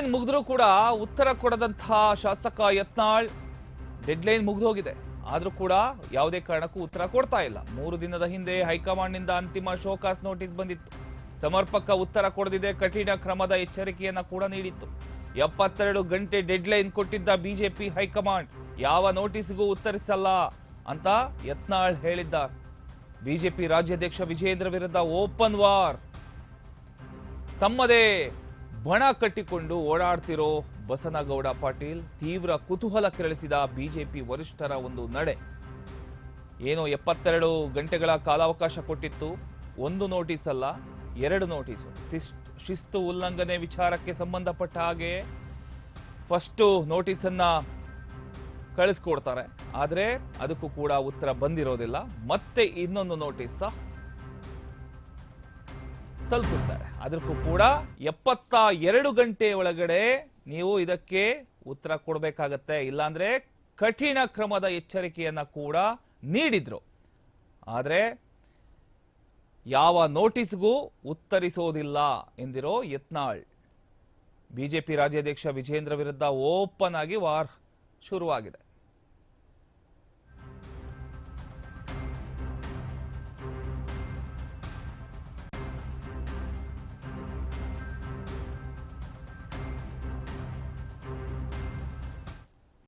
Deadline ಮುಗಿದ್ರೂ ಕೂಡ ಉತ್ತರ ಕೊಡದಂತಹ ಶಾಸಕ ಯತ್ನಾಳ್ ಡೆಡ್ಲೈನ್ ಮುಗಿದೋಗಿದೆ. ಆದ್ರೂ ಕೂಡ ಯಾವುದೇ ಕಾರಣಕ್ಕೂ ಉತ್ತರ ಕೊಡ್ತಾ ಇಲ್ಲ. 3 ದಿನದ ಹಿಂದೆ ಹೈಕಮಾಂಡ್ನಿಂದ ಅಂತಿಮ ಶೋಕಾಸ್ ನೋಟಿಸ್ ಬಂದಿತ್ತು. ಸಮರ್ಪಕ ಉತ್ತರ ಕೊಡದಿದೆ ಕಠಿಣ ಕ್ರಮದ ಎಚ್ಚರಿಕೆಯನ್ನ ಕೂಡ ನೀಡಿತ್ತು. 72 ಗಂಟೆ ಡೆಡ್ಲೈನ್ ಕೊಟ್ಟಿದ್ದ ಬಿಜೆಪಿ ಹೈಕಮಾಂಡ್ ಯಾವ ನೋಟಿಸ್ಗೂ ಉತ್ತರಿಸಲ್ಲ ಅಂತ ಯತ್ನಾಳ್ ಹೇಳಿದ್ದಾರೆ. ಬಿಜೆಪಿ ರಾಜ್ಯಾಧ್ಯಕ್ಷ ವಿಜಯೇಂದ್ರ ವಿರುದ್ಧ ಓಪನ್ ವಾರ್. ತಮ್ಮದೇ ಬಣ ಕಟ್ಟಿಕೊಂಡು ಓಡಾಡ್ತಿರೋ ಬಸನಗೌಡ ಪಾಟೀಲ್ ತೀವ್ರ ಕುತೂಹಲ ಕೆರಳಿಸಿದ ಬಿಜೆಪಿ ವರಿಷ್ಠರ ಒಂದು ನಡೆ. ಏನೋ 72 ಗಂಟೆಗಳ ಕಾಲಾವಕಾಶ ಕೊಟ್ಟಿತ್ತು. 1 ನೋಟಿಸ್ ಅಲ್ಲ 2 ನೋಟಿಸು. ಶಿಸ್ತು ಉಲ್ಲಂಘನೆ ವಿಚಾರಕ್ಕೆ ಸಂಬಂಧಪಟ್ಟ ಹಾಗೆ ಫಸ್ಟ್ ನೋಟಿಸನ್ನ ಕಳಿಸ್ಕೊಡ್ತಾರೆ. ಆದರೆ ಅದಕ್ಕೂ ಕೂಡ ಉತ್ತರ ಬಂದಿರೋದಿಲ್ಲ. ಮತ್ತೆ ಇನ್ನೊಂದು ನೋಟಿಸ್ ತಲುಪಿಸ್ತಾರೆ. ಅದಕ್ಕೂ ಕೂಡ 72 ಗಂಟೆ ಒಳಗಡೆ ನೀವು ಇದಕ್ಕೆ ಉತ್ತರ ಕೊಡಬೇಕಾಗತ್ತೆ, ಇಲ್ಲಾಂದ್ರೆ ಕಠಿಣ ಕ್ರಮದ ಎಚ್ಚರಿಕೆಯನ್ನ ಕೂಡ ನೀಡಿದ್ರು. ಆದರೆ ಯಾವ ನೋಟಿಸ್ಗೂ ಉತ್ತರಿಸೋದಿಲ್ಲ ಎಂದಿರೋ ಯತ್ನಾಳ್ ಬಿಜೆಪಿ ರಾಜ್ಯಾಧ್ಯಕ್ಷ ವಿಜಯೇಂದ್ರ ವಿರುದ್ಧ ಓಪನ್ ಆಗಿ ವಾರ್ ಶುರುವಾಗಿದೆ.